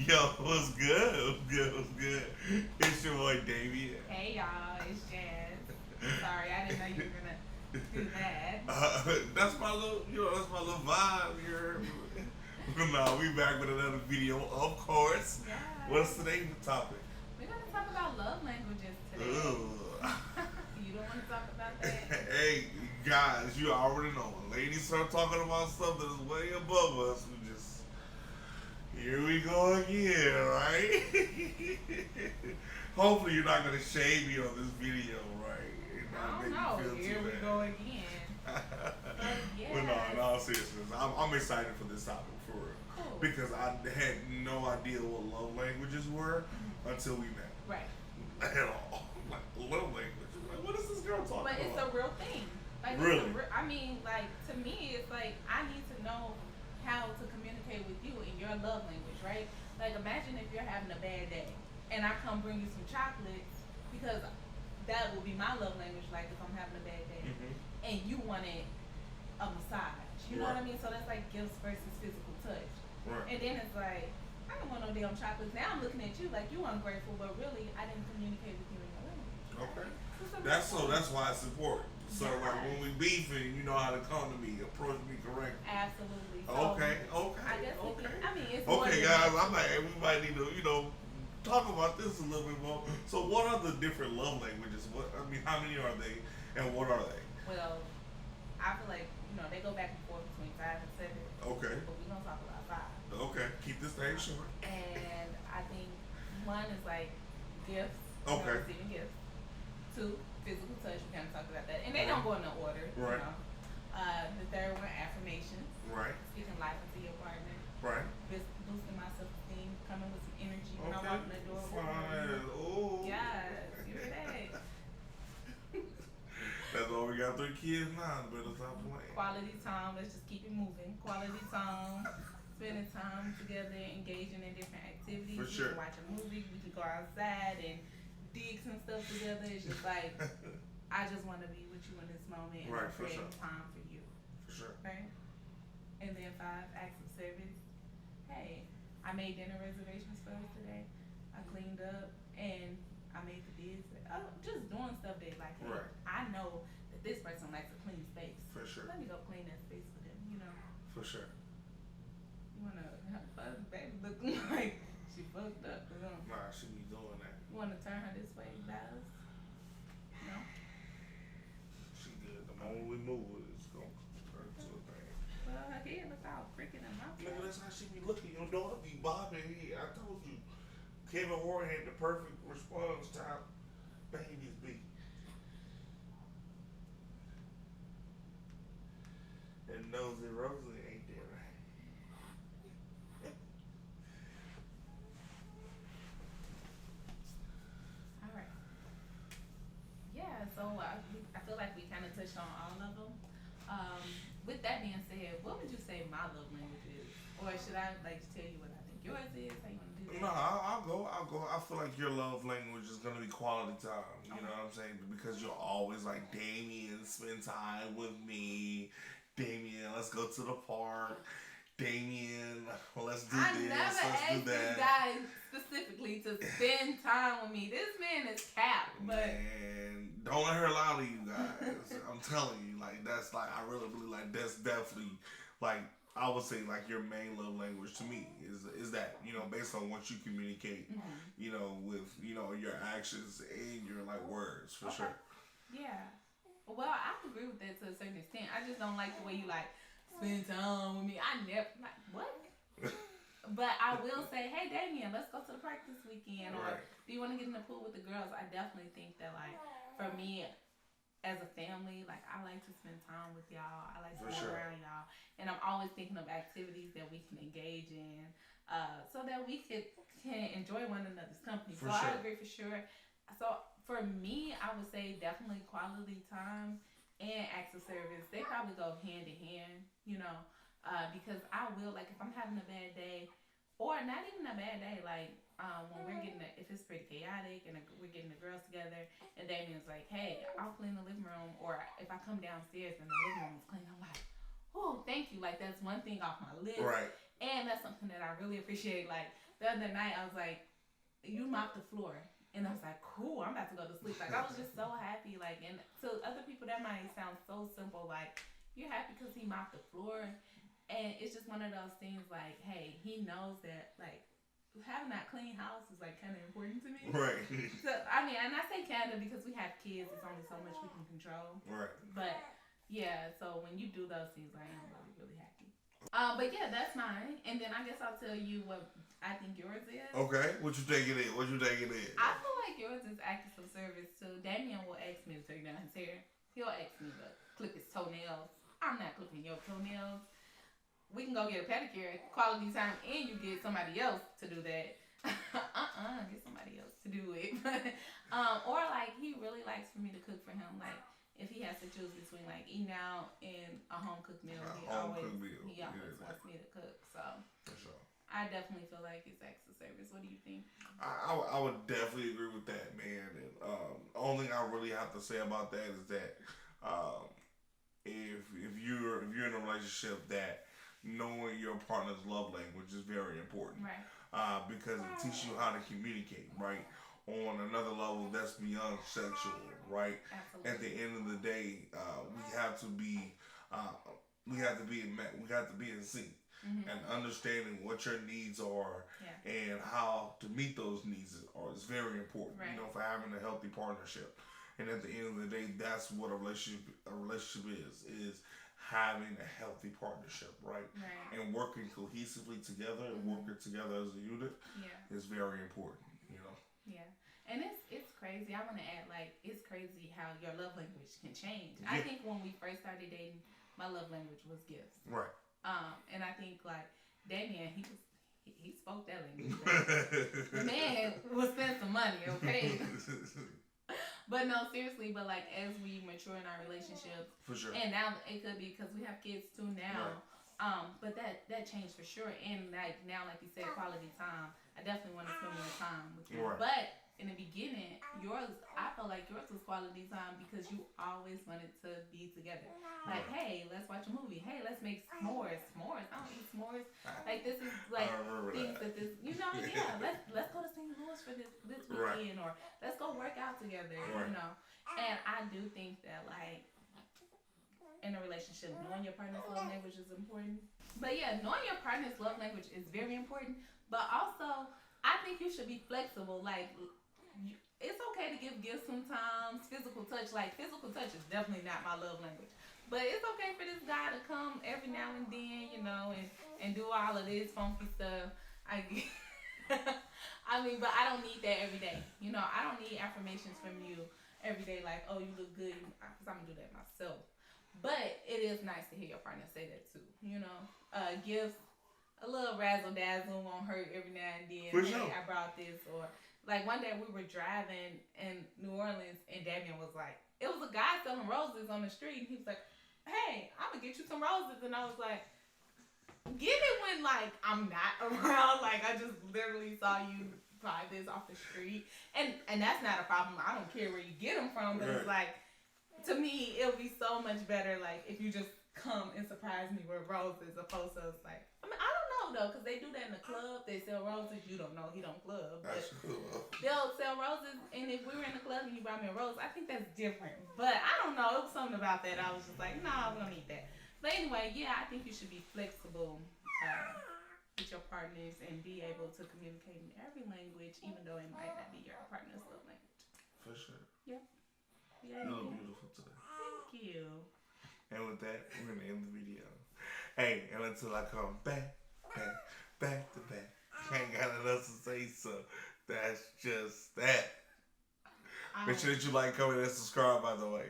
Yo, what's good? What's good? What's good? It's your boy Damien. Hey y'all, it's Jazz. Sorry, I didn't know you were gonna do that. That's my little, that's my little vibe here. No, we back with another video, of course. What's Yes. today's topic? We're gonna talk about love languages today. Ugh. You don't want to talk about that? Hey, guys, you already know when ladies start talking about stuff that is way above us, we just here we go again, right? Hopefully, you're not gonna shame me on this video, right? And I not don't make know. me feel Here too we bad. go again. But But no, in yes, all seriousness, I'm excited for this topic for real cool. because I had no idea what love languages were Mhm. until we met Right. at all. Like love languages, like what is this girl talking But it's a about? real thing. Like it's a Really? real. I mean, like to me, it's like I need to know how to communicate with you in your love language, right? Like imagine if you're having a bad day, and I come bring you some chocolates because that will be my love language. Like if I'm having a bad day, Hmm. and you wanted a massage, you know what Right. I mean? So that's like gifts versus physical touch, Right. and then it's like. I don't want no damn chocolates. Now I'm looking at you like you ungrateful, but really I didn't communicate with you in your language. You know what I Okay. mean? It's a real That's so. thing. That's why it's important. So like Yes. when we beefing, you know how to come to me, approach me correctly. Absolutely. So Okay. I Okay. guess we can. Okay. I mean, it's more Okay, than guys. that I too. might. We might need to, talk about this a little bit more. So, what are the different love languages? What I mean, how many are they, and what are they? Well, I feel like they go back and forth between 5 and 7, Okay. but we're gonna talk about 5. Okay. Keep this thing short. And I think one is like gifts. Okay. Receiving gifts. 2, physical touch. We kind of talked about that, and they Right. don't go in no order. Right. The third one, affirmations. Right. Speaking life into your partner. Right. Boosting my self-esteem. Coming with some energy when I Okay. walk in the door. Fine. Oh. Yes, you hear that? That's why we got 3 kids now. Better stop playing. Quality time. Let's just keep it moving. Quality time. Spending time together, engaging in different activities. For We sure. can watch a movie. We can go outside and dig some stuff together. It's just like I just want to be with you in this moment and Right, I'm for creating sure. time for you. For sure. Right? And then 5, acts of service. Hey, I made dinner reservations for us today. I cleaned up and I made the bids. Just doing stuff that like, hey, Right. I know that this person likes a clean space. For sure. Let me go clean that space for them. For sure. You wanna have fun, baby looking like she fucked up. Nah, she be doing that. You wanna turn her this way, Dallas? No? She good. The moment we move, it's gonna turn to a thing. Well, her head look all crooked and Look at mouth. that's how she be looking. Your daughter be bobbing here. I told you. Kevin Hart had the perfect response time. Babies be. And Nosy Rosie ain't there. All right. Yeah, so I feel like we kind of touched on all of them. With that being said, what would you say my love language is? Or should I like tell you what I think yours is? How you want to do No, that? I'll go. I'll go. I feel like your love language is gonna be quality time. You know Okay. what I'm saying? Because you're always like, Damien, spend time with me. Damien, let's go to the park. Damien, let's do I this. never Let's do asked this that. guy specifically to spend time with me. This man is cap, but Man, don't let her lie to you guys. I'm telling you, like that's like I really, really like that's definitely like I would say like your main love language to me is that based on what you communicate, mhm. with your actions and your like words for Okay. sure. Yeah. Well, I agree with that to a certain extent. I just don't like the way you like spend time with me. I never like what? But I will say, hey Damien, let's go to the park this weekend. Or Right. do you want to get in the pool with the girls? I definitely think that like for me as a family, like I like to spend time with y'all. I like to For be sure. around y'all, and I'm always thinking of activities that we can engage in, so that we can enjoy one another's company. For So I sure. agree for sure. So for me, I would say definitely quality time and acts of service. They probably go hand in hand, because I will like if I'm having a bad day, or not even a bad day, like when we're getting if it's pretty chaotic and we're getting the girls together, and Damien's like, hey, I'll clean the living room, or if I come downstairs and the living room is clean, I'm like, oh, thank you. Like that's one thing off my list, Right. and that's something that I really appreciate. Like the other night I was like, you mopped the floor. And I was like, cool, I'm about to go to sleep. Like, I was just so happy. Like, and to other people, that might sound so simple. Like, you're happy because he mopped the floor. And it's just one of those things, like, hey, he knows that, like, having that clean house is, like, kind of important to me. Right. So, I mean, and I say kind of because we have kids. It's only so much we can control. Right. But, yeah, so when you do those things, I am really, really happy. But, yeah, that's mine. And then I guess I'll tell you what I think yours is. Okay, what you think it is? What you think it is? I feel like yours is acts of service too. Damien will ask me to take down his hair. He'll ask me to clip his toenails. I'm not clipping your toenails. We can go get a pedicure, quality time, and you get somebody else to do that. Get somebody else to do it. Or like he really likes for me to cook for him. Like if he has to choose between like eating out and a home cooked meal, he always wants me to cook. So. For sure. I definitely feel like it's acts of service. What do you think? I would definitely agree with that, man. And the only thing I really have to say about that is that if you're in a relationship, that knowing your partner's love language is very important, right? Because it teaches you how to communicate, right? On another level that's beyond sexual, right? Absolutely. At the end of the day, we have to be in sync. Mm-hmm. And understanding what your needs are and how to meet those needs is very important. Right. For having a healthy partnership. And at the end of the day, that's what a relationship is having a healthy partnership, right? And working cohesively together and working together as a unit is very important. Yeah. And it's crazy. I want to add, like, it's crazy how your love language can change. I think when we first started dating, my love language was gifts. Right. And I think like Damien, he spoke that language. The man will spend some money, okay? But no, seriously. But like as we mature in our relationships, for sure. And now it could be because we have kids too now. Right. But that changed for sure. And like now, like you said, quality time. I definitely want to spend more time with you. Right. But in the beginning, I felt like yours was quality time because you always wanted to be together. Like, hey, let's watch a movie. Hey, let's make s'mores. I don't eat s'mores. Like this is like things that this, let's go to St. Louis for this weekend, or let's go work out together. And I do think that like in a relationship, knowing your partner's love language is important. But yeah, knowing your partner's love language is very important. But also, I think you should be flexible. Like. It's okay to give gifts sometimes. Physical touch is definitely not my love language. But it's okay for this guy to come every now and then, and do all of this funky stuff. I mean, but I don't need that every day. I don't need affirmations from you every day, like, oh, you look good, because I'm going to do that myself. But it is nice to hear your partner say that too, Gifts, a little razzle-dazzle won't hurt every now and then. For sure. I brought this, or... Like, one day we were driving in New Orleans, and Damien was like, it was a guy selling roses on the street, and he was like, hey, I'm going to get you some roses. And I was like, get it when, like, I'm not around. Like, I just literally saw you buy this off the street. And that's not a problem. I don't care where you get them from, but it's like, to me, it would be so much better, like, if you just come and surprise me with roses, opposed to it's like, I mean, I don't know though, because they do that in the club. They sell roses. You don't know, he don't club. That's cool. They'll sell roses, and if we were in the club and you brought me a rose, I think that's different. But I don't know, it was something about that. I was just like, nah, we don't need that. But anyway, yeah, I think you should be flexible with your partners and be able to communicate in every language, even though it might not be your partner's love language. For sure. Yep. Yeah, you look beautiful today. Thank you. And with that, we're going to end the video. Hey, and until I come back to back. Ain't got nothing else to say, so that's just that. Make sure that you like, comment, and subscribe, by the way.